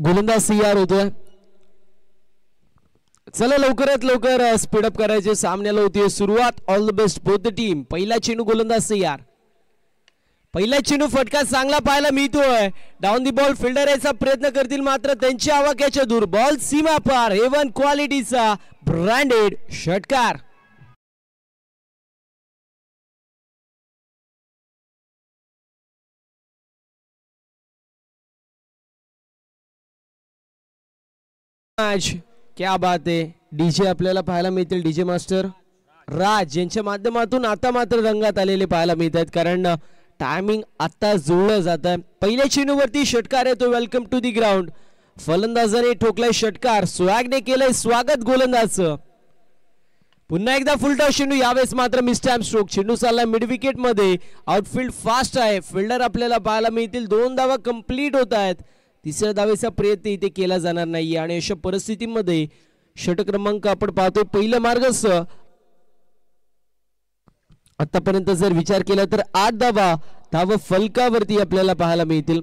गोलंदाज तयार होतोय. चला लवकरात लवकर स्पीडअप करायचे. सामन्याला होती सुरुवात. All the best both the team. पहिला चेंडू गोलंदाज तयार. पहिला चेंडू फटका चांगला पाहायला मिळतोय. डाऊन दी बॉल फिल्डर यायचा प्रयत्न करतील मात्र त्यांच्या आवाक्याच्या दूर. बॉल सीमा पार. A1 क्वालिटीचा ब्रँडेड षटकार. क्या बात आहे. डीजे आपल्याला पाहायला मिळतील. डीजे मास्टर राज यांच्या माध्यमातून आता मात्र रंगात आलेले पाहायला मिळत आहेत कारण टायमिंग आता जुळलं जात आहे. पहिल्या चेंडूवरती षटकार येतो. Welcome to the ground. फलंदाजाने ठोकलाय षटकार. स्वॅगने केलंय स्वागत गोलंदाजचं. पुन्हा एकदा फुलटॉस चेंडू. यावेळेस मात्र मिसटाइम स्ट्रोक. चेंडू चालला मिड विकेट मध्ये. आउटफील्ड फास्ट आहे. फिल्डर आपल्याला पाहायला मिळतील. 2 धावा कंप्लीट होत आहेत. तिसऱ्या धावेचा प्रयत्न इथे केला जाणार नाहीये आणि अशा परिस्थितीमध्ये षटक क्रमांक आपण पाहतोय पहिलं मार्गस्थ. आतापर्यंत जर विचार केला तर 8 धावा फलकावरती आपल्याला पाहायला मिळतील.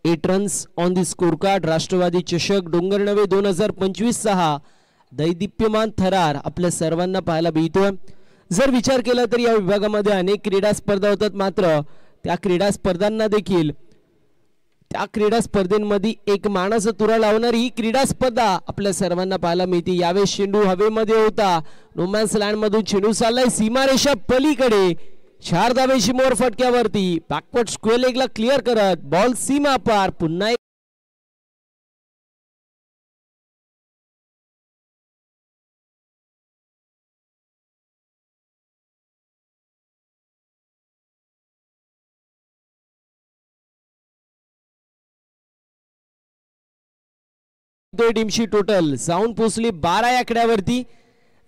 8 runs on the score card. राष्ट्रवादी चषक डोंगरनवे 2025 दैदिप्यमान थरार आपल्या सर्वांना पाहायला मिळतोय. जर विचार केला तर या विभागामध्ये अनेक क्रीडा स्पर्धा होतात मात्र त्या क्रीडा स्पर्धांना देखील त्या क्रीडा स्पर्धेमध्ये एक मानाचा तुरा लावणारी ही क्रीडा स्पर्धा आपल्या सर्वांना पाहायला मिळते. यावेळेस चेंडू हवेमध्ये होता. नोमॅन्स लँड मधून चेंडू चाललाय सीमारेषा पलीकडे. 4 धावेची मोर फटक्यावरती. बॅकवर्ड स्क्वेअर लेगला क्लिअर करत बॉल सीमा पार. पुन्हा टीमची टोटल जाऊन पोहोचली 12 आकड्यावरती.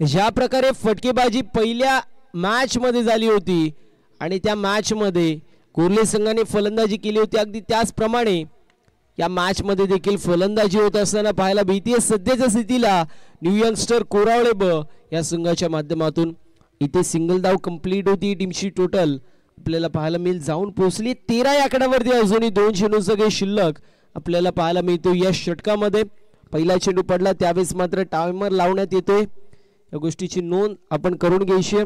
ज्या प्रकारे फटकेबाजी पहिल्या मॅच मध्ये झाली होती आणि त्या मॅच मध्ये कोर्ले संघाने फलंदाजी केली होती अगदी त्याचप्रमाणे या मॅच मध्ये देखील फलंदाजी होत असताना पाहायला मिळते. सध्याच्या स्थितीला न्यू यंगस्टर कोरावळे या संघाच्या माध्यमातून इथे सिंगल धाव कंप्लीट होती. टीमची टोटल आपल्याला पाहायला मिळेल जाऊन पोहोचली 13 आकड्यावरती. अजूनही 2 चेंडू सगळे शिल्लक आपल्याला पाहायला मिळतो या षटकामध्ये. पहिला चेंडू पडला त्यावेळेस मात्र टायमर लावण्यात येतोय. या गोष्टीची नोंद आपण करून घ्यायची.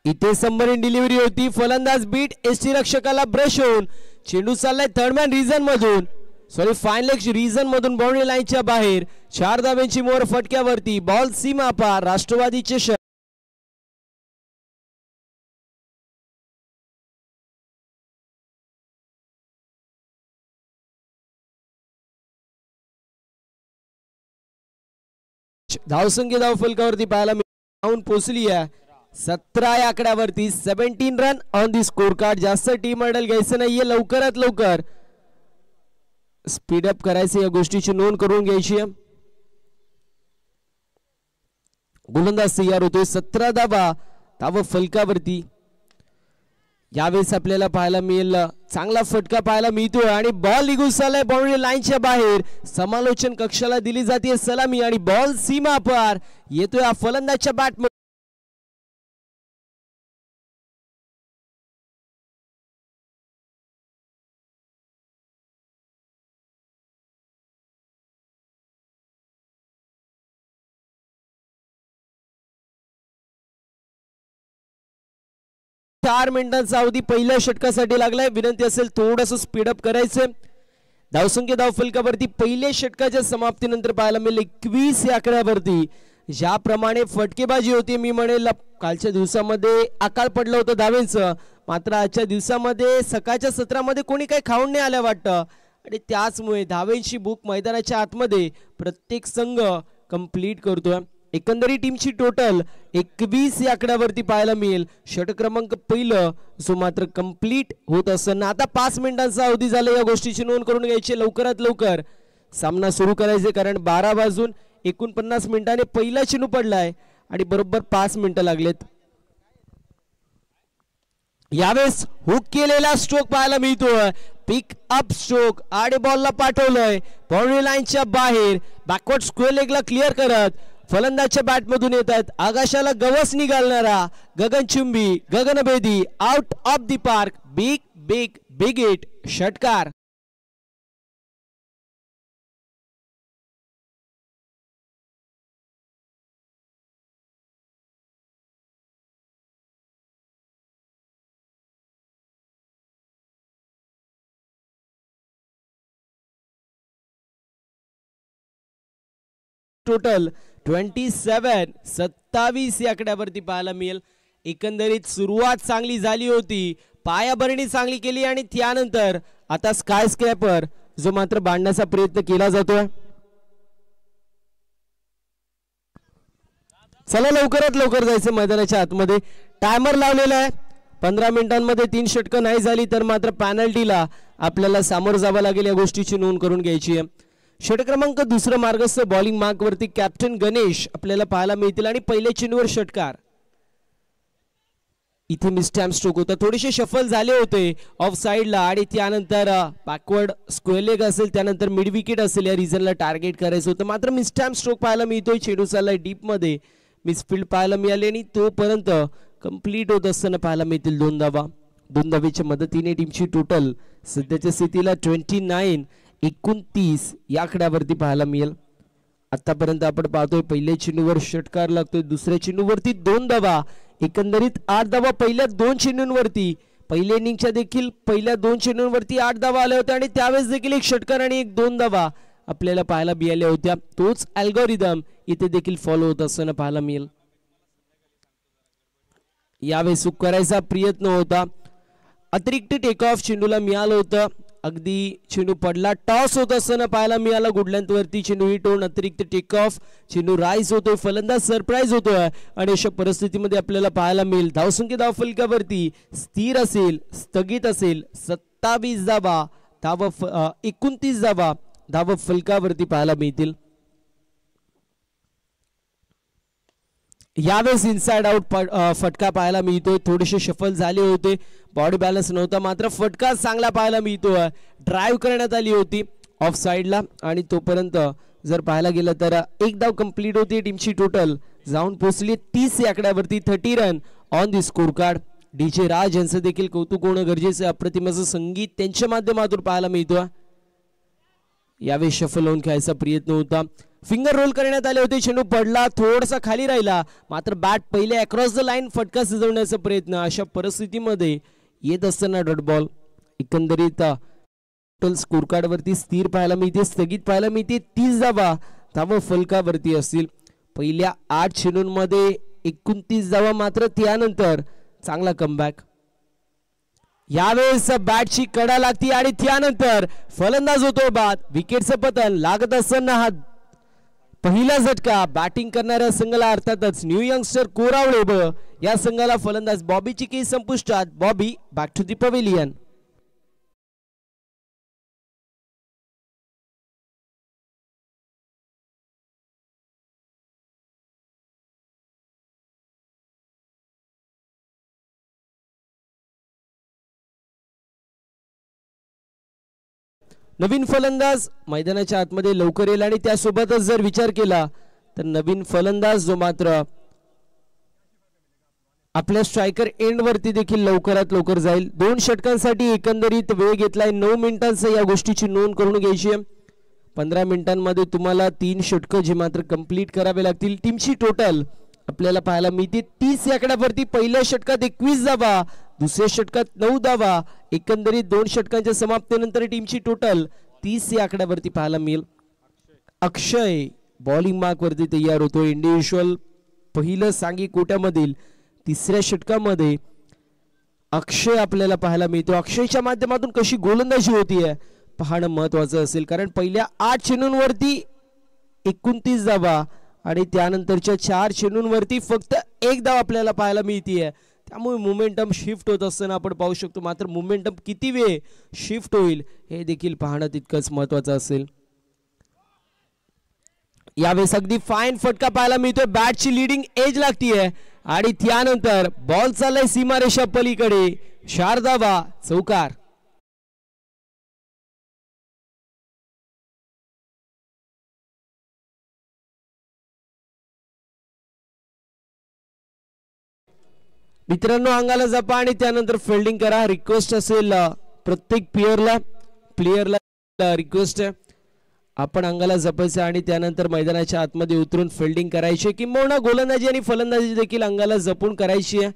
इथे सबमरीन डिलिव्हरी होती. फलंदाज बीट एसटी रक्षकाला ब्रश होऊन चेंडू चाललाय थर्डमॅन रिजन मधून फाईन लेग रिजन मधून बाउंड्री लाईनच्या बाहेर. 4 धाव्यांची मोर फटक्यावरती. बॉल सीमा पार. राष्ट्रवादी चषक धावसंख्या धाव फलकावरती पाहायला जाऊन पोहोचली आहे 17 आकड्यावरती. 17 run on the score card. जास्त टीम अडल घ्यायचं नाहीये. लवकरात लवकर स्पीडअप करायचं या गोष्टीची नोंद करून घ्यायची. गोलंदाज तयार होतोय. 17 धावा फलकावरती. यावेळेस आपल्याला पाहायला मिळेल चांगला फटका पाहायला मिळतोय आणि बॉल निघून चाललाय बाउंड्री लाईनच्या बाहेर. समालोचन कक्षाला दिली जाते सलामी आणि बॉल सीमा पार येतोय फलंदाजच्या बॅट. चार मिनिटांचा अवधी पहिल्या षटकासाठी लागलाय. विनंती असेल थोडंसं स्पीडअप करायचं. धावसंख्या धाव फलकावरती पहिल्या षटकाच्या समाप्तीनंतर पाहायला मिळेल 21 आकड्यावरती. ज्याप्रमाणे फटकेबाजी होती मी म्हणेल कालच्या दिवसामध्ये अकाल पडलं होतं धावेंचं मात्र आजच्या दिवसामध्ये सकाळच्या सत्रामध्ये कोणी काही खाऊन नाही आलं वाटतं आणि त्याचमुळे धावेंची भूक मैदानाच्या आतमध्ये प्रत्येक संघ कंप्लीट करतोय. एकंदरीत टीमची टोटल 21 आकड्यावरती पाहायला मिळेल. षटक क्रमांक पहिलं जो मात्र कंप्लीट होत असताना आता 5 मिनिटांचा अवधी झाला. या गोष्टीची नोंद करून घ्यायची. लवकरात लवकर सामना सुरू करायचे कारण 12 वाजून 49 मिनिटांनी पहिला चेंडू पडलाय आणि बरोबर 5 मिनिटं लागलेत. यावेळेस हुक केलेला स्ट्रोक पाहायला मिळतोय. पिक अप स्ट्रोक आणि बॉलला पाठवलंय बाउंड्री लाईनच्या बाहेर. बॅकवर्ड स्क्वेअर लेगला क्लिअर करत फलंदाजच्या बॅट मधून येत आहेत. आकाशाला गवस निघालणारा गगनचुंबी गगनभेदी out of the park. Big big big hit षटकार. टोटल 27 या आकड्यावरती पाहायला मिळेल. एकंदरीत सुरुवात चांगली झाली होती, पायाभरणी चांगली केली आणि त्यानंतर आता स्काय स्क्रॅपर जो मात्र बांधण्याचा प्रयत्न केला जातोय. चला लवकरात लवकर जायचं मैदानाच्या आतमध्ये. टायमर लावलेला आहे. 15 मिनिटांमध्ये 3 षटकं नाही झाली तर मात्र पॅनल्टीला आपल्याला सामोरं जावं लागेल. या गोष्टीची नोंद करून घ्यायची आहे. षटक क्रमांक दुसरं मार्गस्थ बॉलिंग मार्क वरती कॅप्टन गणेश आपल्याला पाहायला मिळतील आणि पहिल्या चेंडूवर षटकार. इथे मिसटॅम्प स्ट्रोक होता, थोडेसे शफल झाले होते ऑफ साइडला आणि त्यानंतर बॅकवर्ड स्क्वेअर लेग असेल, त्यानंतर मिड विकेट असेल, या रिझनला टार्गेट करायचं होतं. मात्र मिसटॅम्प स्ट्रोक पाहायला मिळतोय. चेंडू चाललाय डीप मध्ये, मिसफिल्ड पाहायला मिळाली आणि तोपर्यंत कंप्लीट होत असताना पाहायला मिळतील 2 धावा. 2 धावेच्या मदतीने टीमची टोटल सध्याच्या स्थितीला 29 या आकड्यावरती पाहायला मिळेल. आतापर्यंत आपण पाहतोय पहिल्या चेंडूवर षटकार लागतोय, दुसऱ्या चेंडूवरती 2 धावा, एकंदरीत 8 धावा पहिल्या 2 चेंडूंवरती. पहिल्या इनिंगच्या देखील पहिल्या 2 चेंडूंवरती 8 धावा आल्या होत्या आणि त्यावेळेस देखील एक षटकार आणि 1-2 धावा आपल्याला पाहायला मिळाल्या होत्या. तोच अल्गोरिदम इथे देखील फॉलो होत असताना पाहायला मिळेल. यावेळेस चूक करायचा प्रयत्न होता, अतिरिक्त टेक ऑफ चेंडूला मिळालं होतं. अगदी चेंडू पडला, टॉस होत असताना पाहायला मिळाला गुड लेंथ वरती. चेंडू हिट होऊन अतिरिक्त टेक ऑफ, चेंडू राईज होतोय, फलंदाज सरप्राईज होतोय आणि अशा परिस्थितीमध्ये आपल्याला पाहायला मिळेल धावसंख्या धावफलकावरती स्थिर असेल, स्थगित असेल. 27 धावा, 29 धावा धाव फलकावरती पाहायला मिळतील. यावेळेस इनसाइड आउट फटका पाहायला मिळतोय. थोडेसे शफल झाले होते, बॉडी बॅलन्स नव्हता, मात्र फटका चांगला पाहायला मिळतोय. ड्राईव्ह करण्यात आली होती ऑफ साइडला आणि तोपर्यंत जर पाहायला गेलं तर 1 धाव कंप्लीट होती. टीमची टोटल जाऊन पोहोचली 30 या आकड्यावरती. 30 run on the score card. DJ Raj यांचं देखील कौतुक होणं गरजेचं आहे. अप्रतिम असं संगीत त्यांच्या माध्यमातून पाहायला मिळतोय. यावेळी शफल होऊन खेळायचा प्रयत्न होता, फिंगर रोल करण्यात आले होते, चेंडू पडला, थोडासा खाली राहिला, मात्र बॅट पहिले अक्रॉस द लाईन फटका सिजवण्याचा प्रयत्न. अशा परिस्थितीमध्ये येत असताना डॉट बॉल. एकंदरीत टोटल स्कोर कार्ड वरती स्थिर पाहायला मिळते, स्थगित पाहायला मिळते. 30 धावा धाव फलकावरती असतील. पहिल्या 8 चेंडूंमध्ये 29 धावा, मात्र त्यानंतर चांगला कमबॅक. यावेळेस बॅटची कडा लागती आणि त्यानंतर फलंदाज होतोय बाद. विकेटचं पतन लागत असताना हा पहिला झटका बॅटिंग करणाऱ्या संघाला, अर्थातच न्यू यंगस्टर कोरावळे या संघाला. फलंदाज बॉबीची केस संपुष्टात. Bobby back to the pavilion. नवीन फलंदाज मैदानाच्या आतमध्ये लवकर येईल आणि त्यासोबतच जर विचार केला तर नवीन फलंदाज जो मात्र आपल्या स्ट्रायकर एंड वरती देखील लवकरात लवकर जाईल. 2 षटकांसाठी एकंदरीत वेळ घेतलाय 9 मिनिटांचा. या गोष्टीची नोंद करून घ्यायची आहे. 15 मिनिटांमध्ये तुम्हाला 3 षटकं जे मात्र कंप्लीट करावे लागतील. टीमची टोटल आपल्याला पाहायला मिळते 30 या आकड्यावरती. पहिल्या षटकात 21 धावा, दुसऱ्या षटकात 9 धावा. एकंदरीत 2 षटकांच्या समाप्तीनंतर टीमची टोटल 30 या आकड्यावरती पाहायला मिळेल. अक्षय बॉलिंग मार्क वरती तयार होतो. इंडिव्हिज्युअल पहिलं सांगी कोट्यामधील 3ऱ्या षटकामध्ये अक्षय आपल्याला पाहायला मिळतो. अक्षयच्या माध्यमातून कशी गोलंदाजी होतीये पाहणं महत्वाचं असेल, कारण पहिल्या 8 चेंडूंवरती 29 धावा आणि त्यानंतरच्या 4 चेंडूंवरती फक्त 1 धाव आपल्याला पाहायला मिळतीये. त्यामुळे मोमेंटम शिफ्ट होत असताना आपण पाहू शकतो. मात्र मोमेंटम किती वेळ शिफ्ट होईल हे देखील पाहणं तितकंच महत्वाचं असेल. यावेळेस अगदी फाईन फटका पाहायला मिळतोय. बॅटची लीडिंग एज लागतीये आणि त्यानंतर बॉल चाललाय सीमारेषा पलीकडे. 4 धावा, चौकार. मित्रांनो अंगाला जपा आणि त्यानंतर फिल्डिंग करा. रिक्वेस्ट असेल प्रत्येक प्लेयरला रिक्वेस्ट आहे, आपण अंगाला जपायचं आणि त्यानंतर मैदानाच्या आतमध्ये उतरून फिल्डिंग करायची, किंबहुना गोलंदाजी आणि फलंदाजी देखील अंगाला जपून करायची आहे.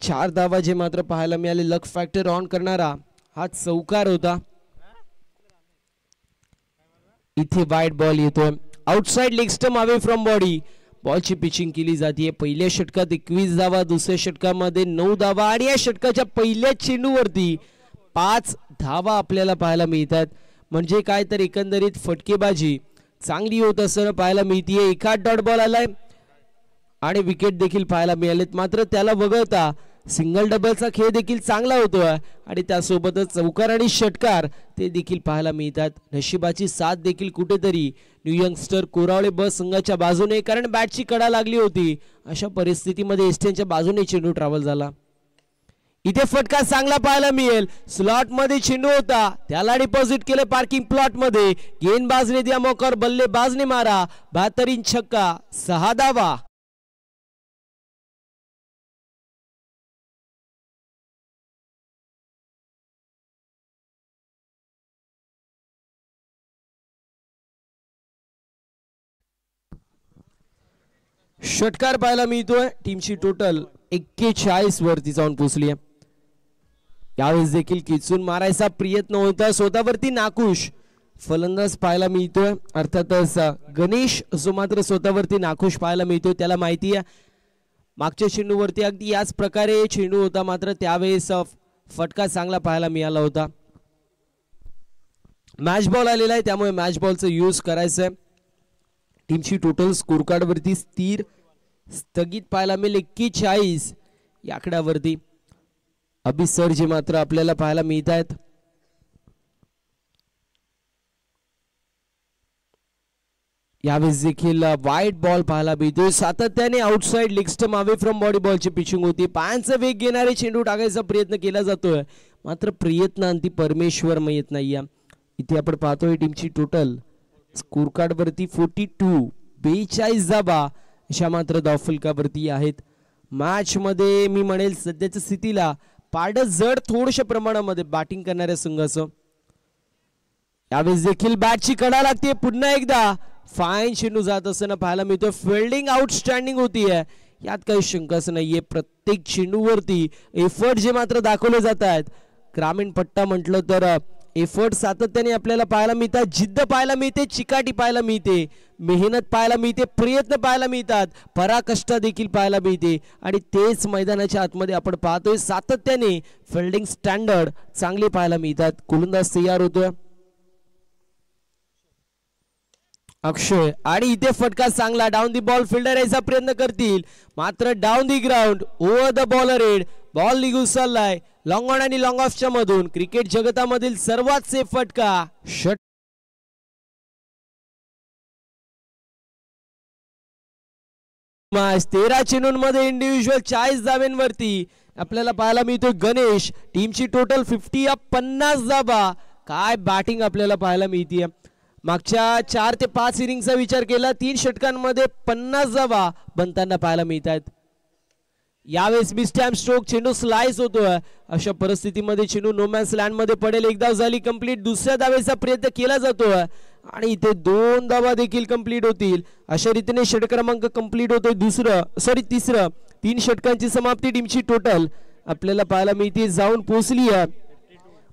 4 धावा जे मात्र पाहायला मिळाले. लक फॅक्टर ऑन करणारा हा चौकार होता. इथे वाईट बॉल येतोय. Outside leg stump away from body. बॉलची पिचिंग केली जाते. पहिल्या षटकात 21 धावा, दुसऱ्या षटकामध्ये 9 धावा आणि या षटकाच्या पहिल्या चेंडूवरती 5 धावा आपल्याला पाहायला मिळतात. म्हणजे काय तर एकंदरीत फटकेबाजी चांगली होत असताना पाहायला मिळतीये. एखाद डॉट बॉल आलाय आणि विकेट देखील पाहायला मिळालेत. मात्र त्याला वगळता सिंगल डबलचा खेळ देखील चांगला होतोय आणि त्यासोबतच चौकार आणि षटकार ते देखील पाहायला मिळतात. नशिबाची साथ देखील कुठेतरी न्यू यंगस्टर कोरावळे ब संघाच्या बाजूने, कारण बॅटची कडा लागली होती. अशा परिस्थितीमध्ये एसटीएनच्या बाजूने चेंडू ट्रॅव्हल झाला. इथे फटका चांगला पाहायला मिळेल. स्लॉट मध्ये चेंडू होता, त्याला डिपॉझिट केले पार्किंग प्लॉट मध्ये. गेंदबाजने दिया मौका और बल्लेबाज ने मारा 72 छक्का, 6 धावा. षटकार पाहायला मिळतोय. टीमची टोटल 41 वरती जाऊन पोहोचली आहे. यावेळेस देखील किचून मारायचा प्रयत्न होता. स्वतःवरती नाखुश फलंदाज पाहायला मिळतोय. अर्थातच गणेश जो मात्र स्वतःवरती नाखुश पाहायला मिळतोय. त्याला माहिती आहे मागच्या चेंडूवरती अगदी याच प्रकारे चेंडू होता, मात्र त्यावेळेस फटका चांगला पाहायला मिळाला होता. मॅच बॉल आलेला आहे, त्यामुळे मॅच बॉलचा यूज करायचा आहे. टीमची टोटल स्कोर कार्ड वरती स्थिर स्थगित पाहायला मिळेल 41 या आकड्यावरती. अभि सर जे मात्र आपल्याला पाहायला मिळत आहेत. यावेळेस देखील वाईट बॉल पाहायला मिळतोय. सातत्याने outside leg stump away from body बॉलची पिचिंग होती. पायांचा वेग घेणारे चेंडू टाकायचा प्रयत्न केला जातोय, मात्र प्रयत्नांती परमेश्वर येत नाहीये. इथे आपण पाहतोय टीमची टोटल स्कोर कार्ड वरती 42 धावा अशा मात्र धावफलकावरती आहेत. मॅच मध्ये मी म्हणेल सध्याच्या स्थितीला पारड जड थोडशा प्रमाणामध्ये बॅटिंग करणाऱ्या संघाचं. यावेळेस देखील बॅटची कडा लागते. पुन्हा एकदा फाईन चेंडू जात असताना पाहायला मिळतोय. फिल्डिंग आउटस्टँडिंग होतीये, यात काही शंकाच नाहीये. प्रत्येक चेंडूवरती एफर्ट जे मात्र दाखवले जात आहेत. ग्रामीण पट्टा म्हटलं तर एफर्ट सातत्याने आपल्याला पाहायला मिळतात. जिद्द पाहायला मिळते, चिकाटी पाहायला मिळते, मेहनत पाहायला मिळते, प्रयत्न पाहायला मिळतात, पराकष्ट देखील पाहायला मिळते आणि तेच मैदानाच्या आतमध्ये आपण पाहतोय. सातत्याने फिल्डिंग स्टँडर्ड चांगले पाहायला मिळतात. गोलंदाज तयार होतोय अक्षय आणि इथे फटका चांगला. डाऊन दी बॉल फिल्डर यायचा प्रयत्न करतील, मात्र down the ground over the bowler head. Ball निघून चाललाय लॉंग ऑन आणि लॉंग ऑफच्या मधून. क्रिकेट जगतामधील सर्वात सेफ फटका. 13 चेंडूंमध्ये इंडिव्हिज्युअल 40 धावांवरती आपल्याला पाहायला मिळतोय गणेश. टीमची टोटल 50 धावा. काय बॅटिंग आपल्याला पाहायला मिळतीये. मागच्या 4 ते 5 इनिंगचा विचार केला 3 षटकांमध्ये 50 धावा बनताना पाहायला मिळतात. यावेळेस मिसटॅम्प स्ट्रोक, चेंडू स्लाइस होतोय. अशा परिस्थितीमध्ये चेंडू नोमॅन्स लँड मध्ये पडेल. एक धाव झाली कंप्लीट. दुसऱ्या धावेचा प्रयत्न केला जातोय आणि इथे 2 धावा देखील कंप्लीट होतील. अशा रीतीने षटक क्रमांक कंप्लीट होतोय. तिसरं 3 षटकांची समाप्ती. टीमची टोटल आपल्याला पाहायला मिळते जाऊन पोहोचली आहे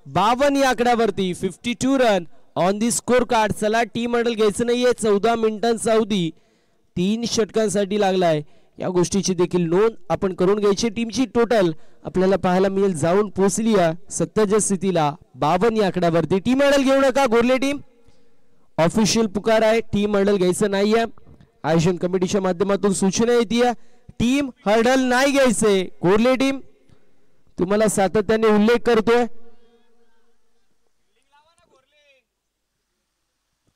52 या आकड्यावरती. 52 run on the score card. चला टीम मॉडेल घ्यायचं नाहीये. 14 मिनिटांचा अवधी 3 षटकांसाठी लागलाय. या गोष्टीची देखील नोंद आपण करून घ्यायची. टीमची टोटल आपल्याला पाहायला मिळेल जाऊन पोहोचली आहे सत्याच्या स्थितीला 52 या आकड्यावरती. टीम मॉडेल घेऊ नका गोरले टीम. ऑफिशियल पुकार आहे, टीम हर्डल घ्यायचं नाहीये. आयोजन कमिटीच्या माध्यमातून सूचना येते टीम हर्डल नाही घ्यायचे. गोरले टीम तुम्हाला सातत्याने उल्लेख करतोय.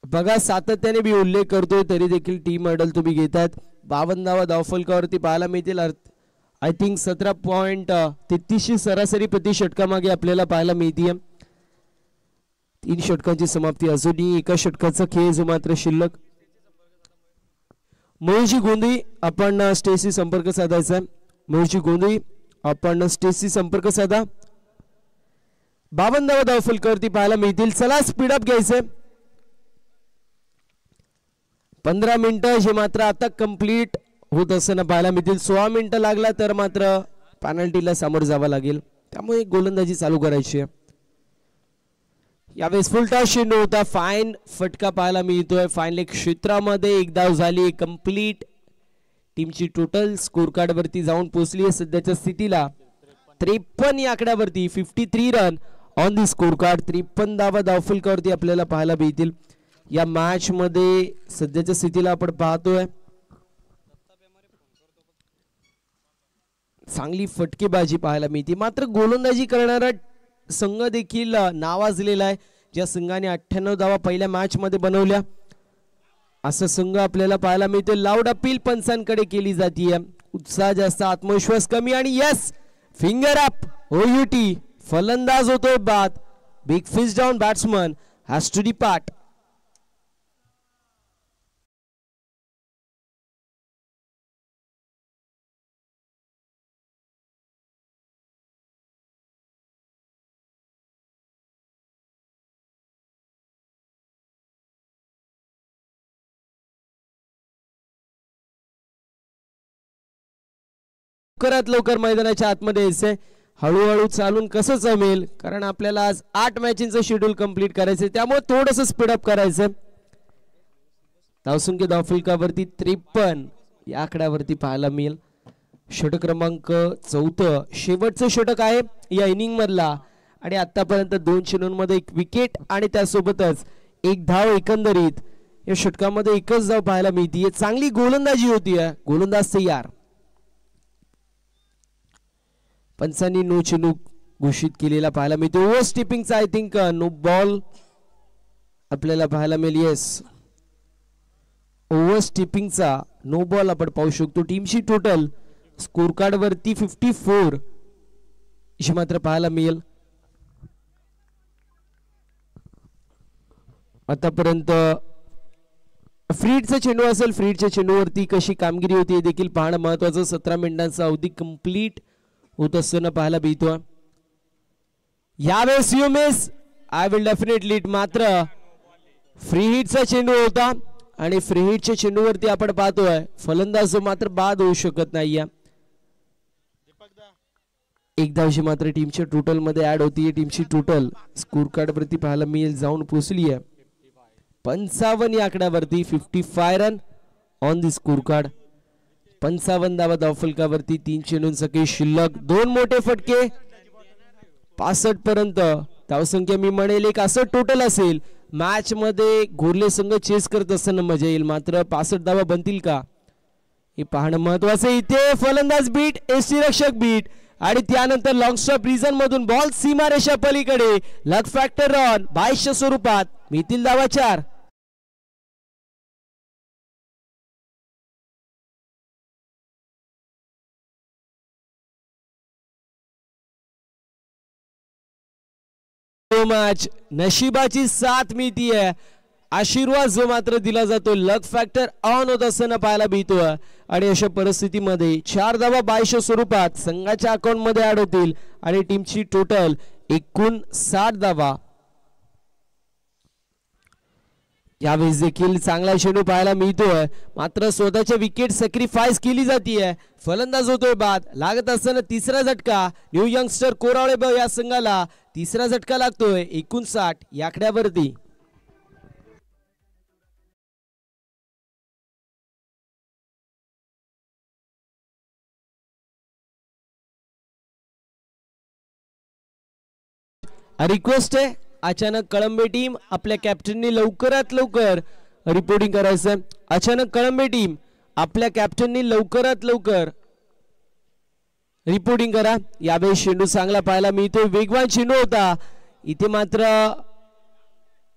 बघा सातत्याने मी उल्लेख करतोय तरी देखील टीम हर्डल तुम्ही घेतात. 52 धावा धावफलकावरती पाहायला मिळतील. आय थिंक 17.33 सरासरी प्रति षटकामागे आपल्याला पाहायला मिळते. 3 षटकांची समाप्ती. अजूनही एका षटकाचा खेळ जो मात्र शिल्लक. मयूरजी गोंधळी आपण स्टेजशी संपर्क साधायचा. मयूरजी गोंधळी आपण स्टेजशी संपर्क साधा. 52 धाव फलकावरती पाहायला मिळतील. चला स्पीडअप घ्यायचे. 15 मिनिटं जे मात्र आता कंप्लीट होत असताना पाहायला मिळतील. 16 मिनिटं लागला तर मात्र पेनल्टीला सामोरं जावं लागेल, त्यामुळे गोलंदाजी चालू करायची आहे. यावेळेस फुल टॉस चेंडू होता. फाईन फटका पाहायला मिळतोय. फाईन लेग क्षेत्रामध्ये एक धाव झाली. कंप्लीट टीमची टोटल स्कोर कार्ड वरती जाऊन पोहोचली आहे सध्याच्या स्थितीला 53 या आकड्यावरती. 53 run on the score card. 53 धावा धावफलकावरती आपल्याला पाहायला मिळतील या मॅच मध्ये. सध्याच्या स्थितीला आपण पाहतोय चांगली फटकेबाजी पाहायला मिळते. मात्र गोलंदाजी करणारा संघ देखील नावाजलेला आहे. ज्या संघाने 98 धावा पहिल्या मॅच मध्ये बनवल्या असा संघ आपल्याला पाहायला मिळते. लाऊड अपील पंचांकडे केली जाते. उत्साह जास्त, आत्मविश्वास कमी आणि यस फिंगर अप ओयूटी. फलंदाज होतोय बाद. Big fish down batsman has to depart. लवकरात लवकर मैदानाच्या आतमध्ये यायचंय. हळूहळू चालून कसं जमेल, कारण आपल्याला आज 8 मॅचेसचं शेड्यूल कंप्लीट करायचंय, त्यामुळे थोडंसं स्पीडअप करायचं. धावसंख्या धावफलकावरती 53 या आकड्यावरती पाहायला मिळेल. षटक क्रमांक 4 शेवटचं षटक आहे या इनिंग मधला आणि आतापर्यंत 2 चेंडूंमध्ये 1 विकेट आणि त्यासोबतच 1 धाव. एकंदरीत या षटकामध्ये एकच धाव पाहायला मिळते. चांगली गोलंदाजी होती. गोलंदाज तयार. पंचांनी नो चेंडू घोषित केलेला पाहायला मिळतो. ओव्हर स्टिपिंगचा आय थिंक नो बॉल आपल्याला पाहायला मिळेल. येस ओव्हर स्टिपिंगचा नो बॉल आपण पाहू शकतो. टीमची टोटल स्कोर कार्ड वरती 54 ही मात्र पाहायला मिळेल. आतापर्यंत फ्रीडचा चेंडू असेल. फ्रीडच्या चेंडूवरती कशी कामगिरी होती हे देखील पाहणं महत्वाचं. 17 मिनिटांचा अवधी कंप्लीट होत असताना पाहायला मिळतो. यावेळेस you miss I will definitely it. मात्र फ्री हिटचा चेंडू होता आणि फ्री हिटच्या चेंडूवरती आपण पाहतोय फलंदाज मात्र बाद होऊ शकत नाहीये. 1 धावची मात्र टीमच्या टोटल मध्ये ऍड होती. टीमची टोटल स्कोर कार्ड वरती पाहायला मिळेल जाऊन पोहोचली आहे 55 या आकड्यावरती. 55 run on the score card. 55 धावा धावफलकावरती. 3 चेंडूंचा काही शिल्लक. 2 मोठे फटके. 65 पर्यंत धावसंख्या मी म्हणेल एक असं टोटल असेल. मॅच मध्ये घोरले संघ चेस करत असताना मजा येईल. मात्र 65 धावा बनतील का हे पाहणं महत्वाचं. इथे फलंदाज बीट, एसटी रक्षक बीट आणि त्यानंतर लॉंग स्टॉप रिझन मधून बॉल सीमारेषा पलीकडे. लक फॅक्टर रन 22च्या स्वरूपात मिळतील धावा 4. मॅच नशिबाची साथ मिळतीये. आशीर्वाद जो मात्र दिला जातो लक फॅक्टर ऑन होत असताना पाहायला मिळतोय आणि अशा परिस्थितीमध्ये 4 धावा 22च्या स्वरूपात संघाच्या अकाउंट मध्ये ऍड होतील आणि टीमची टोटल एकूण 60 धावा. यावेळेस देखील चांगला चेंडू पाहायला मिळतोय. मात्र स्वतःच्या विकेट सॅक्रिफाईस केली जाते. फलंदाज होतोय बाद. लागत असताना तिसरा झटका न्यू यंगस्टर कोरावळे या संघाला तिसरा झटका लागतोय 59 या आकड्यावरती. रिक्वेस्ट आहे अचानक कळंबे टीम आपल्या कॅप्टननी लवकरात लवकर रिपोर्टिंग करायचं. अचानक कळंबे टीम आपल्या कॅप्टननी लवकरात लवकर रिपोर्टिंग करा. यावेळी चेंडू चांगला पाहायला मिळतो. वेगवान चेंडू होता. इथे मात्र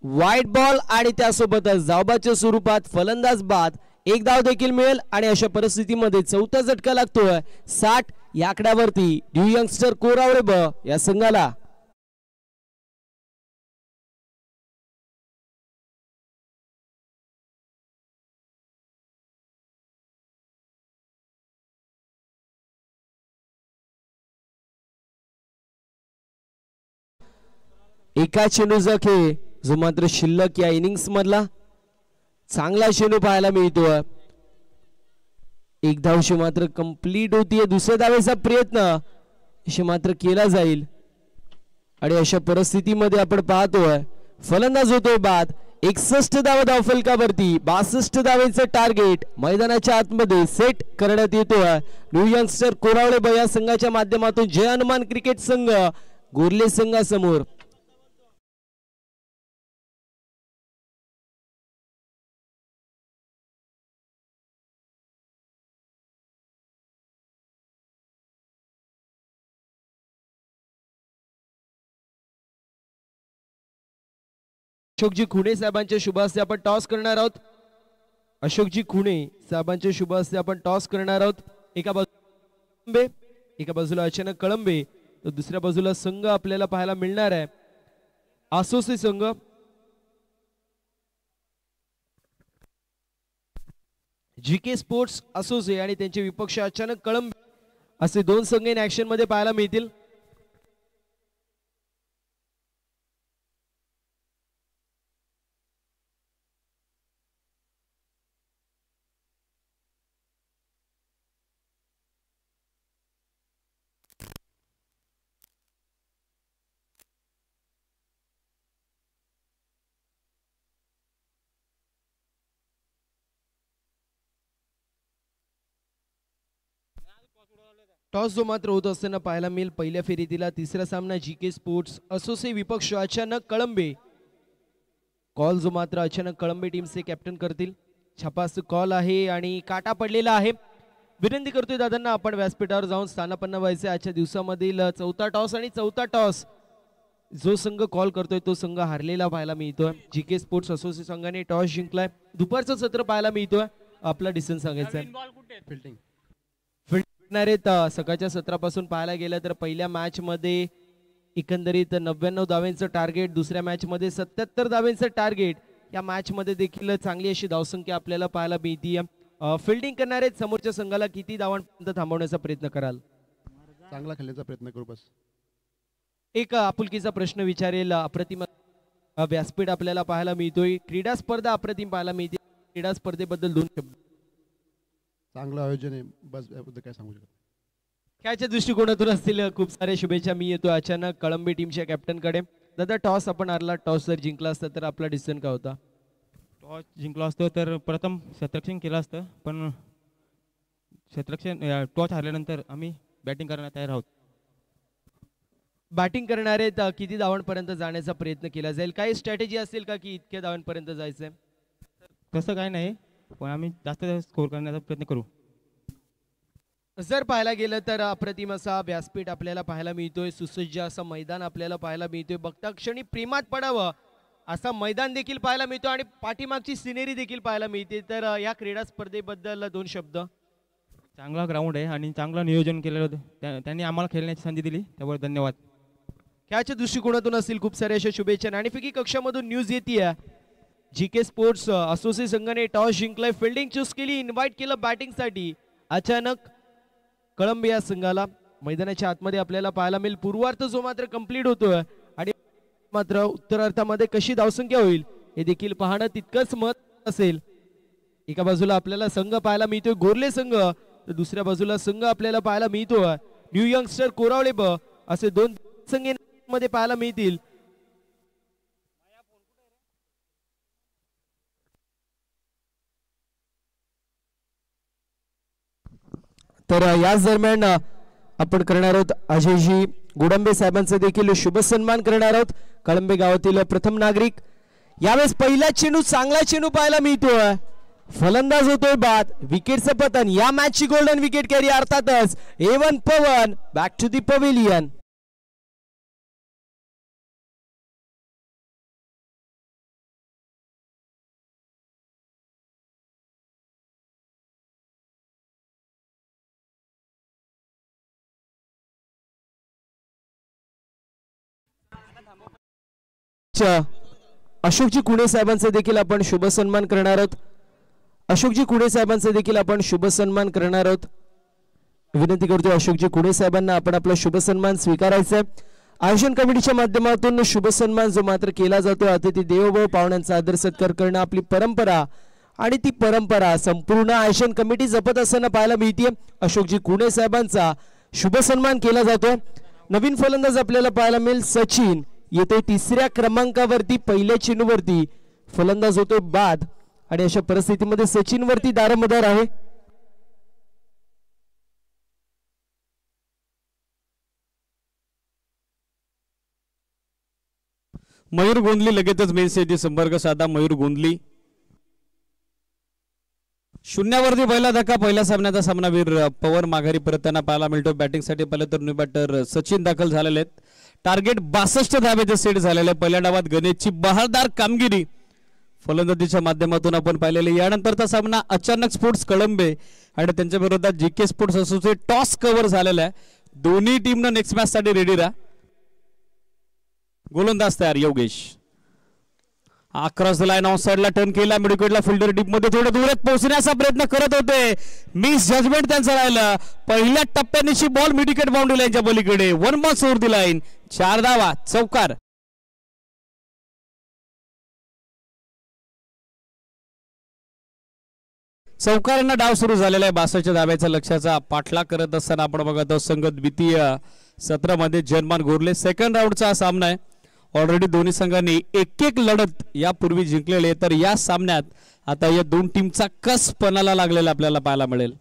वाईट बॉल आणि त्यासोबतच धावबाच्या स्वरूपात फलंदाज बाद. 1 धाव देखील मिळेल आणि अशा परिस्थितीमध्ये चौथा झटका लागतोय 60 या आकड्यावरती न्यू यंगस्टर कोरावळे या संघाला. एका चेंडूचा खेळ जो मात्र शिल्लक या इनिंग्स मधला चांगला चेंडू पाहायला मिळतोय. एक धावशी मात्र कंप्लीट होतीये. दुसऱ्या धावेचा प्रयत्न मात्र केला जाईल आणि अशा परिस्थितीमध्ये आपण पाहतोय फलंदाज होतोय बाद. 61 धावा धावफलकावरती 62 धावेचं टार्गेट मैदानाच्या आतमध्ये सेट करण्यात येतोय. न्यू यंगस्टर कोरावळे या संघाच्या माध्यमातून जय हनुमान क्रिकेट संघ गोरले संघासमोर. अशोकजी खुणे साहेबांच्या शुभ हस्ते आपण टॉस करणार आहोत. अशोकजी खुणे साहेबांच्या शुभ हस्ते आपण टॉस करणार आहोत. एका बाजूला अचानक कळंबे तर दुसऱ्या बाजूला संघ आपल्याला पाहायला मिळणार आहे असोसी संघ. जीके स्पोर्ट्स असोसी आणि त्यांचे विपक्ष अचानक कळंबे असे दोन संघ इन ऍक्शन मध्ये पाहायला मिळतील. टॉस जो मात्र होत असताना पाहायला मिळेल पहिल्या फेरीतीला तिसरा सामना जीके स्पोर्ट्स असोसी विपक्ष अचानक कळंबे. कॉल जो मात्र अचानक कळंबे टीमचे कॅप्टन करतील. छापास कॉल आहे आणि काटा पडलेला आहे. विनंती करतोय दादांना आपण व्यासपीठावर जाऊन स्थानापन्न व्हायचे. आजच्या दिवसामधील चौथा टॉस आणि चौथा टॉस जो संघ कॉल करतोय तो संघ हारलेला पाहायला मिळतोय. जीके स्पोर्ट्स असोसी संघाने टॉस जिंकलाय. दुपारचं सत्र पाहायला मिळतोय. आपला डिसिजन सांगायचं सकाळच्या सत्रापासून पाहायला गेलं तर पहिल्या मॅच मध्ये एकंदरीत 99 धावांचं टार्गेट, दुसऱ्या मॅच मध्ये 77 धावांचं टार्गेट. या मॅच मध्ये देखील चांगली अशी धावसंख्या आपल्याला पाहायला मिळते. फिल्डिंग करणारे समोरच्या संघाला किती धावांपर्यंत थांबवण्याचा प्रयत्न कराल? चांगला खेळण्याचा प्रयत्न करू बस. एक आपुलकीचा प्रश्न विचारेल. अप्रतिम व्यासपीठ आपल्याला पाहायला मिळतोय. क्रीडा स्पर्धा अप्रतिम पाहायला मिळते. क्रीडा स्पर्धेबद्दल दोन शब्द. चांगलं आयोजन आहे बस, याबद्दल काय सांगू शकतो? खेळाच्या दृष्टिकोनातून असतील खूप सारे शुभेच्छा. मी येतो अचानक कळंबे टीमच्या कॅप्टन कडे. दादा टॉस आपण हारला, टॉस जर जिंकला असता तर आपला डिसिजन काय होता? टॉस जिंकला असतो तर प्रथम क्षेत्ररक्षण केलं असतं, पण क्षेत्ररक्षण टॉस हारल्यानंतर आम्ही बॅटिंग करण्यात तयार आहोत. बॅटिंग करणारे किती धावांपर्यंत जाण्याचा प्रयत्न केला जाईल? काही स्ट्रॅटेजी असेल का की इतक्या धावांपर्यंत जायचंय? तसं काय नाही, पण आम्ही जास्त स्कोर करण्याचा प्रयत्न करू. जर पाहायला गेलं तर अप्रतिम असा व्यासपीठ आपल्याला पाहायला मिळतोय. सुसज्ज असं मैदान आपल्याला पाहायला मिळतोय. बघता क्षणी प्रेमात पडावं असं मैदान देखील पाहायला मिळतो आणि पाठीमागची सिनेरी देखील पाहायला मिळते. तर या क्रीडा स्पर्धेबद्दल दोन शब्द. चांगला ग्राउंड आहे आणि चांगलं नियोजन केलेलं होतं. त्यांनी आम्हाला खेळण्याची संधी दिली, त्यावर धन्यवाद. खेळाच्या दृष्टिकोनातून असतील खूप साऱ्या अशा शुभेच्छा. नाणेफेकी कक्षामधून न्यूज येते. जीके स्पोर्ट्स असोसी संघाने टॉस जिंकलाय, फिल्डिंग चूज केली, इन्व्हाइट केलं बॅटिंगसाठी. अचानक कळंबे या संघाला मैदानाच्या आतमध्ये आपल्याला पाहायला मिळेल. पूर्वार्ध जो मात्र कंप्लीट होतोय आणि मात्र उत्तरार्धामध्ये कशी धावसंख्या होईल हे देखील पाहणं तितकंच महत्त्वाचं असेल. एका बाजूला आपल्याला संघ पाहायला मिळतोय गोरले संघ, तर दुसऱ्या बाजूला संघ आपल्याला पाहायला मिळतोय न्यू यंगस्टर कोरावळे असे दोन संघ मध्ये पाहायला मिळतील. तर याच दरम्यान आपण करणार आहोत अजयजी गोडंबे साहेबांचा देखील शुभ सन्मान करणार आहोत. कळंबे गावातील प्रथम नागरिक. यावेळेस पहिला चेंडू चांगला चेंडू पाहायला मिळतोय. फलंदाज होतोय बाद. विकेटचं पतन. या मॅचची गोल्डन विकेट कॅरी अर्थातच A1 Pawan. Back to the pavilion. Ashokji Kune साहेबांचा देखील आपण शुभ सन्मान करणार आहोत. अशोकजी कुणे साहेबांचा देखील आपण शुभ सन्मान करणार आहोत. विनंती करतो अशोकजी कुणे साहेबांना आपण आपला शुभ सन्मान स्वीकारायचा आहे. आयोजन कमिटीच्या माध्यमातून शुभ सन्मान जो मात्र केला जातो, अतिथी देवोभव, पाहुण्यांचा आदर सत्कार करणं आपली परंपरा आणि ती परंपरा संपूर्ण आयोजन कमिटी जपत असताना पाहायला मिळते. अशोकजी कुणे साहेबांचा शुभ सन्मान केला जातो. नवीन फलंदाज आपल्याला पाहायला मिळेल सचिन, येतोय 3ऱ्या क्रमांकावरती, पहिल्या चेंडूवरती फलंदाज होतोय बाद आणि अशा परिस्थितीमध्ये सचिन वरती दारोमदार आहे. मयूर गोंधली लगेचच मेन सेटची संपर्क साधा. मयूर गोंधली 0वरती पहिला धक्का. पहिल्या सामन्याचा सामनावीर पवन माघारी परतताना पाहायला मिळतो. बॅटिंगसाठी पहिले तर न्यू बॅटर सचिन दाखल झालेले आहेत. टार्गेट 62 धाब्याचे सेट झालेले. पहिल्या डावात गणेशची बहारदार कामगिरी फलंदाजीच्या माध्यमातून आपण पाहिलेली. यानंतरचा सामना अचानक स्पोर्ट्स कळंबे आणि त्यांच्या विरोधात GK sports associate toss cover झालेला आहे. दोन्ही टीमनं नेक्स्ट मॅच साठी रेडी राहा. गोलंदाज तयार Yogesh. Across the line of साइडला टर्न केला. मिडविकेटला फिल्डर डीप मध्ये थोडं दूरात पोहोचण्याचा प्रयत्न करत होते. मिस जजमेंट त्यांचं राहिलं. पहिल्या टप्प्यानिशी बॉल मिडविकेट बाउंड्री लाईनच्या पलीकडे. 1 बॉल ओव्हर द लाईन. 4 धावा. चौकार. चौकारांना डाव सुरू झालेला आहे. 62 धाब्याचा लक्ष्याचा पाठलाग करत असताना आपण बघत आहोत संघ द्वितीय सत्रामध्ये जनमान गोरले. सेकंड राऊंडचा हा सामना आहे. ऑलरेडी दोन्ही संघांनी एक लढत यापूर्वी जिंकलेली, तर या सामन्यात आता या दोन टीमचा कस पणाला लागलेला आपल्याला पाहायला मिळेल.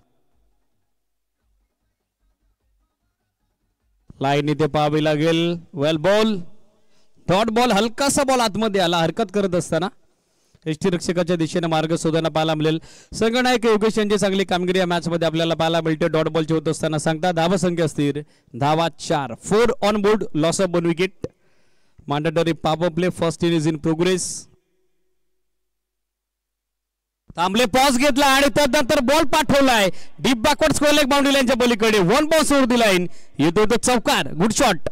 लाईन इथे पाहावी लागेल. वेल बॉल, डॉट बॉल, हलकासा बॉल आतमध्ये आला. हरकत करत असताना यष्टीरक्षकाच्या दिशेने मार्ग शोधायला पाहायला मिळेल. संघनायक योगेश यांची चांगली कामगिरी या मॅच मध्ये आपल्याला पाहायला मिळते. डॉट बॉलची होत असताना सांगता धावा संख्या असतील धावा 4. 4 on board, loss of 1 wicket. Mandatory power play, first inning is in progress. थांबले, पॉज घेतला आणि त्यानंतर बॉल पाठवलाय deep backward square leg boundary लाईनच्या पलीकडे. 1 बॉल ओव्हर द लाईन. येतो तो चौकार. Good shot.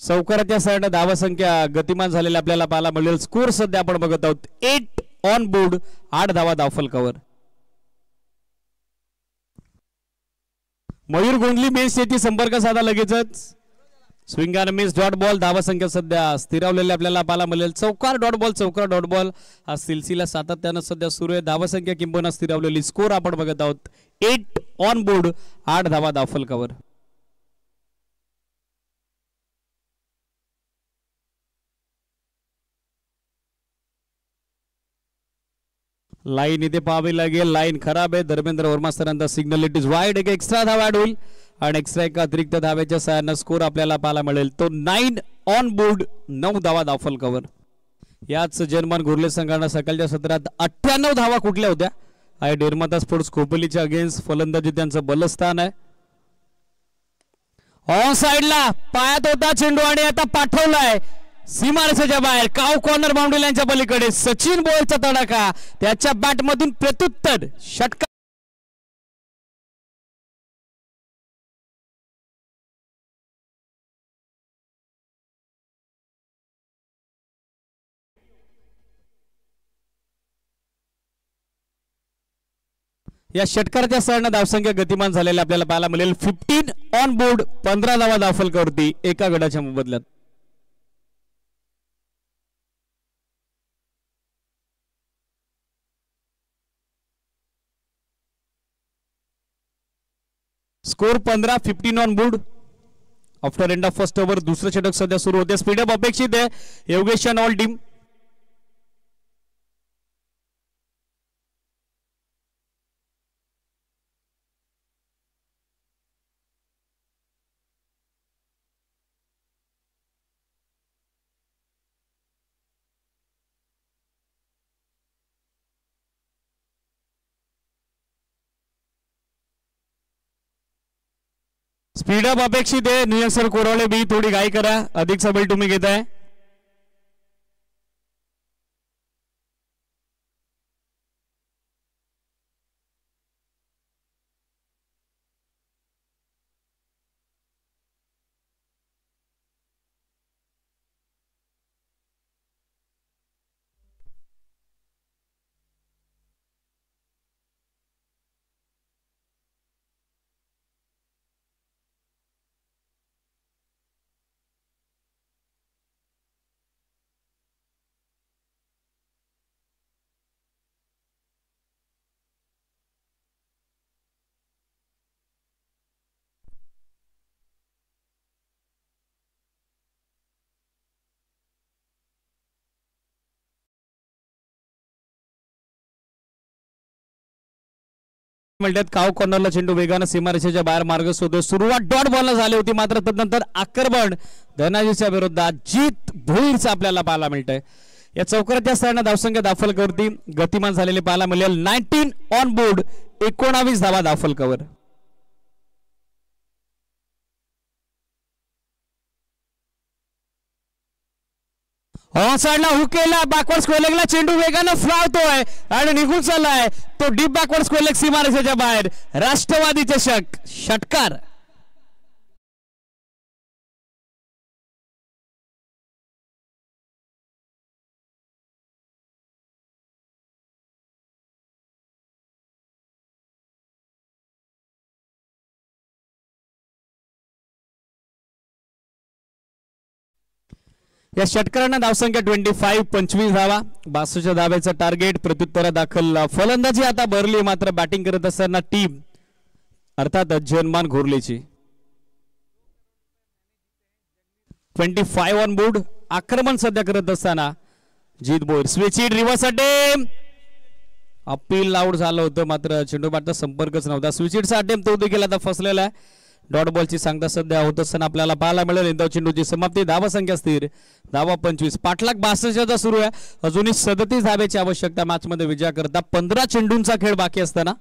चौकाराच्या साईडला धावा संख्या गतिमान झालेल्या आपल्याला पाहायला मिळेल. स्कोर सध्या आपण बघत आहोत 8 ऑन बोर्ड. 8 धावा धावफलकावर. मयूर गोंधली मेन स्टेजची संपर्क साधा लगेचच. स्विंग आणि मिस, डॉट बॉल. धावा संख्या सध्या स्थिरावलेल्या आपल्याला पाहायला मिळेल. चौकार डॉट बॉल, चौकार डॉट बॉल हा सिलसिला सातत्यानं सध्या सुरू आहे. धावा संख्या किंबहुना स्थिरावलेली. स्कोर आपण बघत आहोत 8 ऑन बोर्ड. 8 धावा धावफलकावर. लाईन इथे पाहावी लागेल. लाईन खराब आहे. धर्मेंद्र वर्मा सरांचा सिग्नल. It is wide. एक एक्स्ट्रा धावा ऍड होईल आणि एक्स्ट्रा एका अतिरिक्त धाव्याच्या सहाय्याने स्कोर आपल्याला पाहायला मिळेल तो 9 ऑन बोर्ड. 9 धावा धावफलकावर. याच जनमान घोरले संघानं सकाळच्या सत्रात 98 धावा कुठल्या होत्या. आहे निर्माता स्पोर्ट्स खोपोलीच्या अगेन्स्ट फलंदाजी त्यांचं बलस्थान आहे. ऑन साइडला पायात होता चेंडू आणि आता पाठवलाय सीमारेषेच्या बाहेर. काव कॉर्नर बाउंड्री लाईनच्या पलीकडे. सचिन बॉलचा तडाखा. त्याच्या बॅटमधून प्रत्युत्तर षटकार. या षटकाराच्या सहाय्याने धावसंख्या गतिमान झालेल्या आपल्याला पाहायला मिळेल. 15 ऑन बोर्ड. 15 धावा धावफलकावरती एका गडाच्या मोबदल्यात. Score 15. 15 on board. After end of first over दुसरं षटक सध्या सुरू होते. स्पीडअप अपेक्षित आहे योगेश आणि ऑल टीम. स्पीडअप अपेक्षित आहे. नियम सर कोरावळे बी थोडी घाई करा. अधिक सबल तुम्ही घेताय. मिळतात. काव कॉर्नरला चेंडू वेगानं सीमारेषेच्या बाहेर मार्ग शोधतो. सुरुवात डॉट बॉलला झाली होती, मात्र तदनंतर आक्रमण धनाजीच्या विरोधात जीत भोईरचं आपल्याला पाहायला मिळतंय. या चौकाराच्या असताना धावसंख्या दाफलकावरती गतिमान झालेली पाहायला मिळेल. 19 ऑन बोर्ड, 19 धावा दाफलकावर. साईडला हुकेला बॅकवर्ड स्क्वेअरलेगला चेंडू वेगानं फ्लावतोय आणि निघून चाललाय तो डीप बॅकवर्ड स्क्वेअरलेग सीमारेषेच्या बाहेर. राष्ट्रवादी चषक षटकार. या षटकारांना धावसंख्या 25, 25 धावा, 62 धाब्याचं टार्गेट. प्रत्युत्तरा दाखल फलंदाजी आता भरली, मात्र बॅटिंग करत असताना टीम अर्थात जनमान घोरलेची. 25 ऑन बोर्ड. आक्रमण सध्या करत असताना जीत बोर. Switch hit reverse attempt. Appeal out झालं होतं, मात्र चेंडू बॅटचा संपर्कच नव्हता. स्विच हिटचा अटेम्प्ट तो देखील आता फसलेला आहे. डॉट बॉलची सांगता सध्या होत असताना आपल्याला पाहायला मिळेल. इंदाव चेंडूची समाप्ती. धावा संख्या स्थिर, धावा 25. पाठलाग 62 सुरू आहे. अजूनही 37 धाब्याची आवश्यकता मॅच मध्ये विजय करता. 15 चेंडूंचा खेळ बाकी असताना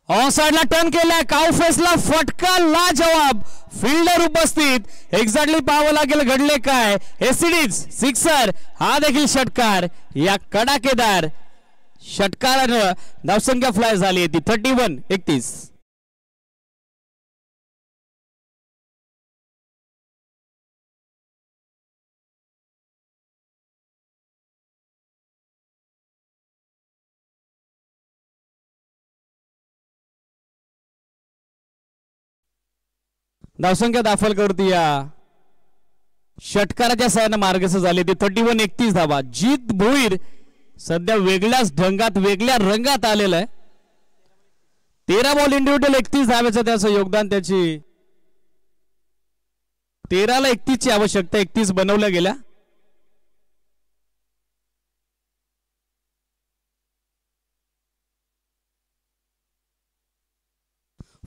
ऑन साइडला टर्न केलाय. काउफेसला फटका लाजवाब. फिल्डर उपस्थित. एक्झॅक्टली पाहावं लागेल घडले काय. एसिडीज सिक्सर. हा देखील षटकार. या कडाकेदार षटकारानं धावसंख्या फ्लाय झाली आहे ती 31-31. धावसंख्या दाफलकरती या षटकाराच्या सहाय्याने मार्गस्थ झाले ते 31-31 धावा. जीत भोईर सध्या वेगळ्याच ढंगात, वेगळ्या रंगात आलेला आहे. 13 बॉल इंडिव्हिज्युअल 31 धाव्याचं त्याचं योगदान. त्याची 13ला 31 ची आवश्यकता, 31 बनवल्या गेल्या.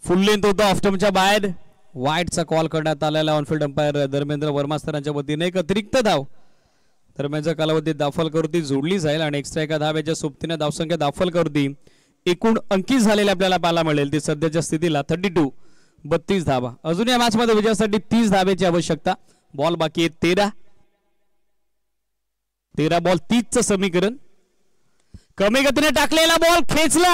फुल लेंथ होतं ऑफ्टमच्या बाहेर. वाईटचा कॉल करण्यात आलेला ऑनफिल्ड अंपायर धर्मेंद्र वर्मा सरांच्या वतीने. एक अतिरिक्त धाव दरम्यानच्या कालावधीत दाफलकरती जोडली जाईल आणि एक्स्ट्रा एका धाव्याच्या सोबतीने धावसंख्या दाफलकरती एकूण अंकित झालेले आपल्याला पाहायला मिळेल. ती सध्याच्या स्थितीला 32 धावा. अजून या मॅच मध्ये विजयासाठी 30 धाव्याची आवश्यकता. बॉल बाकी आहे 13 बॉल 30चं समीकरण. कमी गतीने टाकलेला बॉल खेचला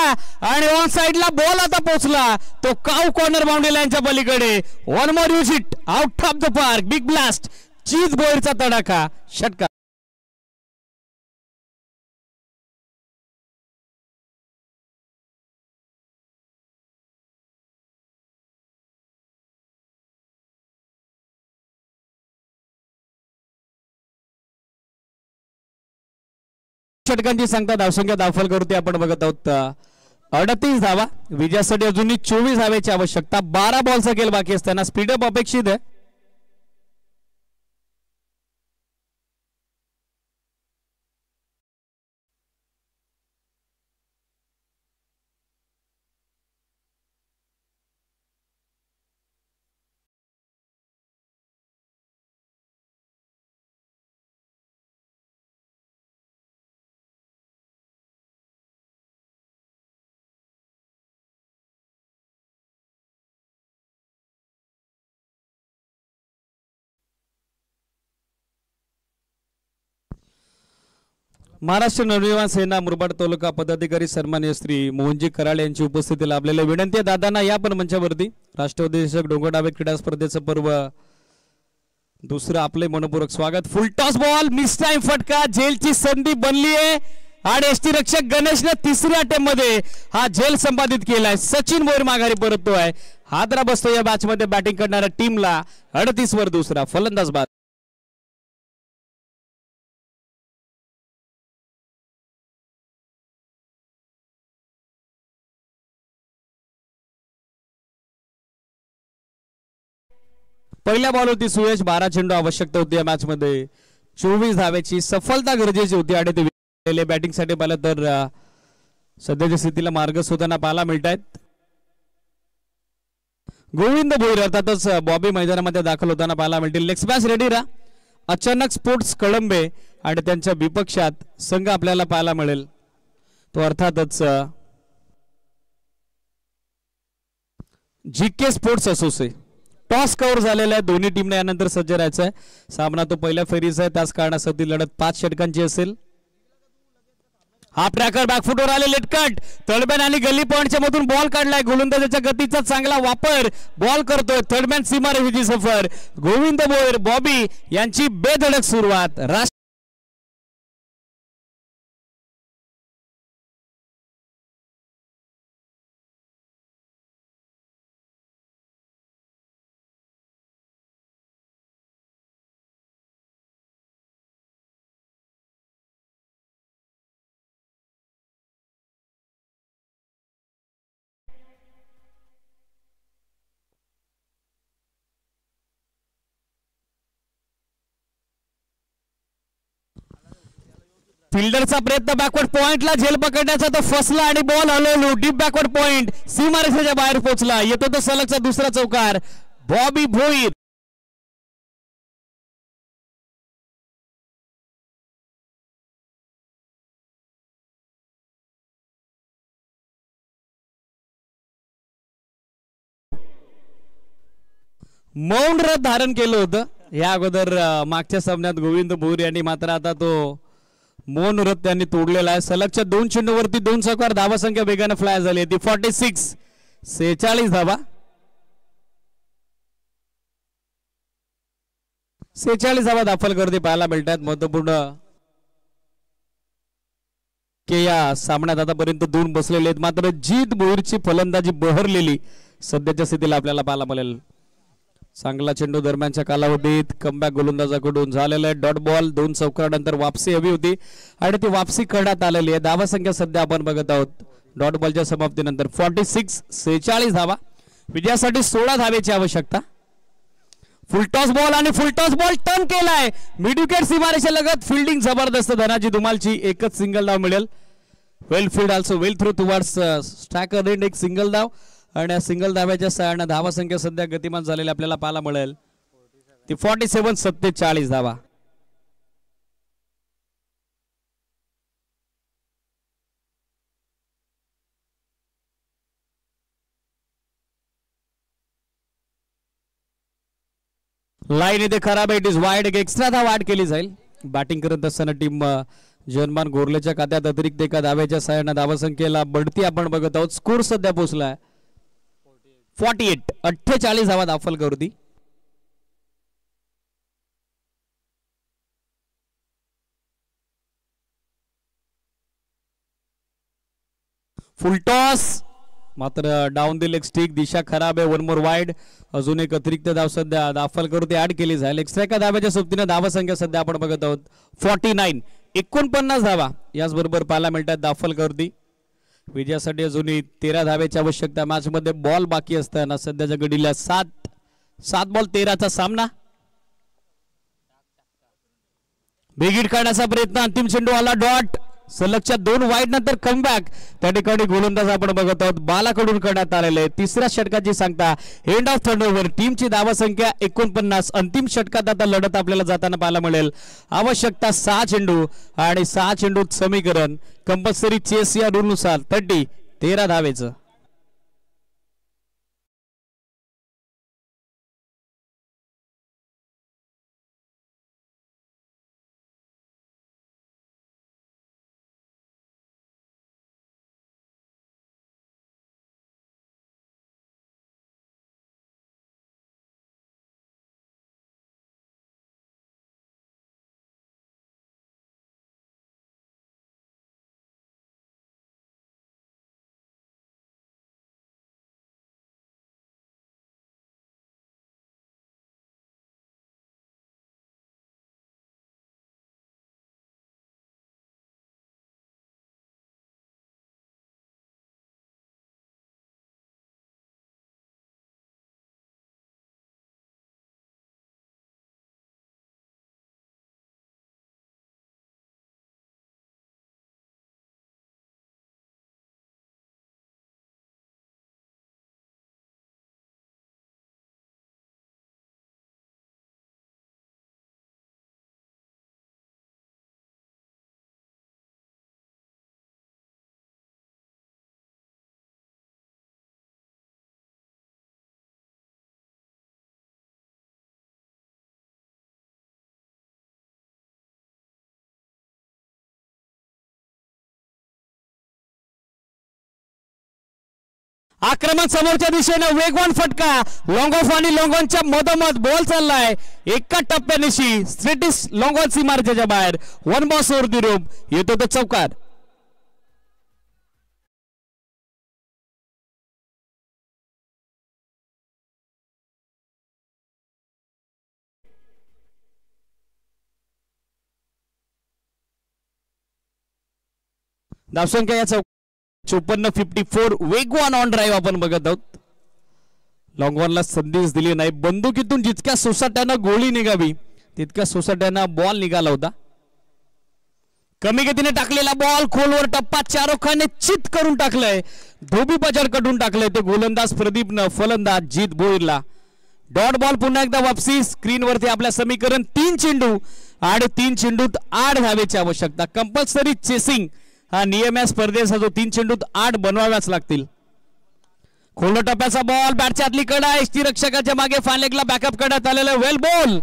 आणि ऑन साइडला बॉल आता पोहोचला तो काव कॉर्नर बाउंड्री लाईनच्या पलीकडे. One more huge hit out of the park. Big blast. चीज बोईरचा तडाखा षटकार. षटकांची सांगता धावसंख्या दाफलकरती आपण बघत आहोत 38 धावा. विजयासाठी अजूनही 24 धाव्याची आवश्यकता. 12 बॉलचा खेळ बाकी असताना स्पीडअप अपेक्षित आहे. महाराष्ट्र नवनिर्माण सेना मुरबाड तालुका पदाधिकारी सन्माननीय श्री मोहनजी कराळे यांची उपस्थिती लाभलेले. विनंती आहे दादांना या पण मंचावरती. राष्ट्रवादी चषक डोंगर डावे क्रीडा स्पर्धेचं पर्व दुसरं आपले मनपूर्वक स्वागत. फुल टॉस बॉल मिस टाइम फटका. झेलची संधी बनली आहे आणि एसटी रक्षक गणेशने तिसऱ्या अटेम्प्ट मध्ये हा झेल संपादित केलाय. सचिन बोईर माघारी परततोय. हादरा बसतो या मॅच मध्ये बॅटिंग करणाऱ्या टीमला. 38 वर दुसरा फलंदाज बाद. पहिल्या बॉलवरती सुयश 12 चेंडू आवश्यकता होती या मॅच मध्ये 24 धावेची सफलता गरजेची होती आणि ते बॅटिंगसाठी पाहिलं तर सध्याच्या स्थितीला मार्ग शोधताना पाहायला मिळत आहेत. गोविंद भोईर अर्थातच बॉबी मैदानामध्ये दाखल होताना पाहायला मिळतील. नेक्स्ट मॅच रेडी राहा. अचानक स्पोर्ट्स कळंबे आणि त्यांच्या विपक्षात संघ आपल्याला पाहायला मिळेल तो अर्थातच GK sports association. Toss cover झालेला आहे. दोन्ही टीमने यानंतर सज्ज राहायचं आहे. सामना तो पहिल्या फेरीचा आहे. त्याच कारणासाठी लढत 5 षटकांची असेल. हा ट्रॅकर बॅकफुटवर आले लेटकट थर्डमॅन आणि गल्ली पॉइंटच्या मधून बॉल काढलाय. गोलंदाजाच्या गतीचा चांगला वापर बॉल करतोय थर्डमॅन सीमारेषेची सफर. गोविंद भोईर बॉबी यांची बेधडक सुरुवात. फिल्डरचा प्रयत्न बॅकवर्ड पॉइंटला झेल पकडण्याचा तो फसला आणि बॉल हलवलो डीप बॅकवर्ड पॉइंट सीमारेषेच्या बाहेर पोहोचला. येतो तो सलगचा दुसरा चौकार. बॉबी भोईर मौन व्रत धारण केलं होतं या अगोदर मागच्या सामन्यात गोविंद भोईर यांनी. मात्र आता तो मौन व्रत त्यांनी तोडलेला आहे. सलगच्या 2 चेंडूवरती 2 चौकार. धावा संख्या वेगाने फ्लाय झाली ती 46. 46 धावा. 46 धावा दाखल करते पाहायला मिळतात. महत्वपूर्ण के या सामन्यात आतापर्यंत 2 बसलेले आहेत. मात्र जीत भोईरची फलंदाजी बहरलेली सध्याच्या स्थितीला आपल्याला पाहायला मिळेल. चांगला चेंडू दरम्यानच्या कालावधीत कमबॅक गोलंदाजाकडून झालेला आहे. डॉट बॉल 2 चौकारानंतर वापसी हवी होती आणि ती वापसी करण्यात आलेली आहे. धावा संख्या सध्या आपण बघत आहोत डॉट बॉलच्या समाप्तीनंतर 46. 46 धावा. विजयासाठी 16 धावेची आवश्यकता. फुलटॉस बॉल आणि फुलटॉस बॉल टर्न केलाय मिड विकेट सीमारेषा लगत. फिल्डिंग जबरदस्त धनाजी धुमालची. एकच सिंगल धाव मिळेल. वेल फील्ड ऑल्सो वेल थ्रू टुवर्ड्स स्ट्रायकर एंड. एक सिंगल धाव आणि सिंगल धाव्याच्या सहाय्याने धावा संख्या सध्या गतिमान झालेली आपल्याला पाहायला मिळेल ती 47. 47 धावा. लाईन इथे खराब आहे. It is wide. एक एक्स्ट्रा धाव ऍड केली जाईल. बॅटिंग करत असताना टीम जनमान गोरलेच्या खात्यात अतिरिक्त एका धाव्याच्या सहाय्याने धावा संख्येला बढती आपण बघत आहोत. स्कोर सध्या पोहोचलाय 48. 48 धावा दाखल करती. फुलटॉस मात्र डाऊन द लेग स्टिक. दिशा खराब आहे. 1 मोर वाईड. अजून एक अतिरिक्त धाव सध्या दाखल करते ऍड केली जाईल. एक्स्ट्रा एका धाव्याच्या सोबतीने धावा संख्या सध्या आपण बघत आहोत 49. 49 धावा याचबरोबर पाहायला मिळतात दाखल करती. विजयासाठी अजूनही 13 धावेची आवश्यकता. मॅच मध्ये बॉल बाकी असताना सध्याच्या घडीला 7 बॉल 13चा सामना. बिगिट काढण्याचा प्रयत्न. अंतिम चेंडू आला डॉट. सलगच्या 2 वाईड नंतर कमबॅक त्या ठिकाणी गोलंदाज आपण बघत आहोत बालाकडून करण्यात आलेले आहे. तिसऱ्या षटकाची सांगता एंड ऑफ टर्नओव्हर. टीमची धावा संख्या 49. अंतिम षटकात आता लढत आपल्याला जाताना पाहायला मिळेल. आवश्यकता 6 चेंडू आणि 6 चेंडूत समीकरण कंपल्सरी चेस या रूलनुसार 13 धावेचं. आक्रमण समोरच्या दिशेने वेगवान फटका लॉंग ऑफ आणि लॉंग ऑनच्या मधोमध बॉल चाललाय एका टप्प्यानिशी स्ट्रेटिस लॉंग ऑन सीमारेषेच्या बाहेर. वन बॉस ओव्हर दी रोप येतो तो चौकार. धावसंख्या या 54-54 वेगवान ऑन ड्राईव्ह आपण बघत आहोत. लॉंग ऑनला संदेश दिली नाही. बंदुकीतून जितक्या सोसाट्यानं गोळी निघावी तितक्या सोसाट्यानं बॉल निघाला होता. कमी गतीने टाकलेला बॉल खोलवर टप्पा चारोखाने चित करून टाकलंय. धोबी पछाड कटून टाकलंय ते गोलंदाज प्रदीपनं. फलंदाज जीत भोईरला. डॉट बॉल पुन्हा एकदा वापसी. स्क्रीनवरती आपल्या समीकरण 3 चेंडू आणि 3 चेंडूत 8 धावेची आवश्यकता. कंपल्सरी चेसिंग हा नियम या स्पर्धेचा जो 3 चेंडूत 8 बनवाव्याच लागतील. खोल टप्प्याचा बॉल बॅटच्या आतली कडा यष्टीरक्षकाच्या मागे फालेगला बॅकअप करण्यात आलेलं वेल बॉल.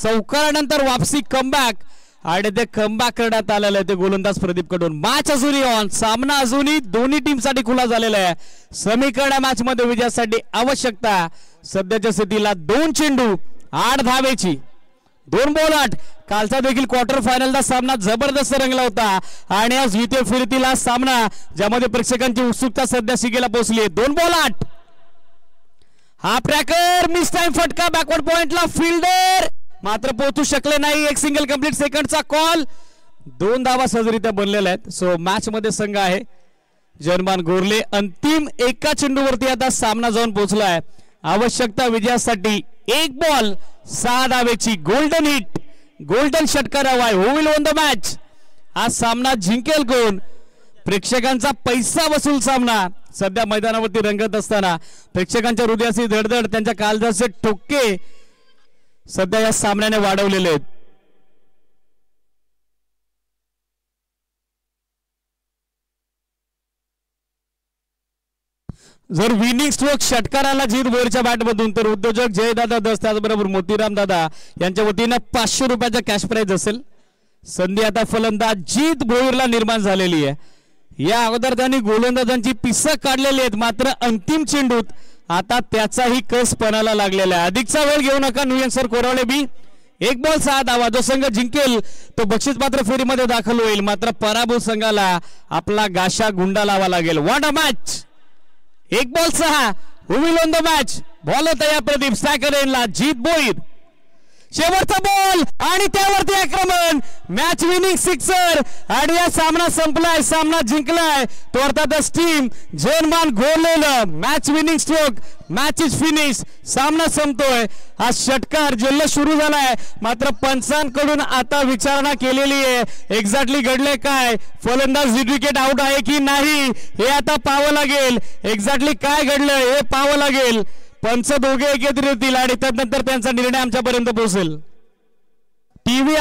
चौकारानंतर वापसी कमबॅक आणि ते कमबॅक करण्यात आलेलं आहे ते गोलंदाज प्रदीप कडून. मॅच अजूनही ऑन. सामना अजूनही दोन्ही टीमसाठी खुला झालेला आहे. समीकरण मॅच मध्ये विजयासाठी आवश्यकता सध्याच्या स्थितीला 2 चेंडू 8 धावेची. 2 बॉल 8. कालचा देखील क्वार्टर फायनलचा सामना जबरदस्त रंगला होता आणि आज द्वितीय फेरीतील सामना ज्यामध्ये प्रेक्षकांची उत्सुकता सध्या शिगेला पोहोचली. 2 बॉल 8. हा ट्रॅकर मिस टाइम फटका बॅकवर्ड पॉइंटला फिल्डर मात्र पोहोचू शकले नाही. एक सिंगल कंप्लीट सेकंडचा कॉल. 2 धावा सहजरित्या बनलेल्या आहेत. सो मॅच मध्ये संघ आहे जनमान गोरले. अंतिम एका चेंडूवरती आता सामना जाऊन पोहोचलाय. आवश्यकता विजयासाठी 1 बॉल 6 धावेची. गोल्डन हिट गोल्डन षटकार हवाय. हु विल वन द मॅच. हा सामना जिंकेल कोण. प्रेक्षकांचा पैसा वसूल सामना सध्या मैदानावरती रंगत असताना प्रेक्षकांच्या हृदयाची धडधड त्यांच्या काळजाचे ठोके सध्या या सामन्याने वाढवलेले आहेत. जर विनिंग स्ट्रोक षटकाराला जीत भोईरच्या बॅटमधून तर उद्योजक जयदादा दस त्याचबरोबर मोतीराम दादा यांच्या वतीनं 500 रुपयाचा कॅश प्राइज असेल. संधी आता फलंदाज जीत भोईरला निर्माण झालेली आहे. या अगोदर त्यांनी गोलंदाजांची पिसं काढलेली आहेत मात्र अंतिम चेंडूत आता त्याचाही कस पणाला लागलेला आहे. अधिकचा वेळ घेऊ नका. नुयन कोरावळे बी. 1 बॉल 6 धावा. जो संघ जिंकेल तो बक्षीस पात्र फेरीमध्ये दाखल होईल मात्र पराभूत संघाला आपला गाशा गुंडा लावा लागेल. What a match. 1 ball 6. Who will one the match. Ball होता या प्रदीप स्टॅकरेनला. जीत भोईर. शेवटचा बॉल आणि त्यावरती आक्रमण. मॅच विनिंग सिक्सर आणि या सामना संपलाय. सामना जिंकलाय तो अर्थातच टीम जनमान गोरलेलं. Match winning stroke. Match is finish. सामना संपतोय. हा षटकार जल्लोष सुरू झालाय मात्र पंचांकडून आता विचारणा केलेली आहे. एक्झॅक्टली घडले काय. फलंदाज विकेट आउट आहे की नाही हे आता पाहावं लागेल. एक्झॅक्टली काय घडलं हे पाहावं लागेल. पंच दोघे एकत्रित येतील आणि त्यानंतर त्यांचा निर्णय आमच्यापर्यंत पोहोचेल. टीव्ही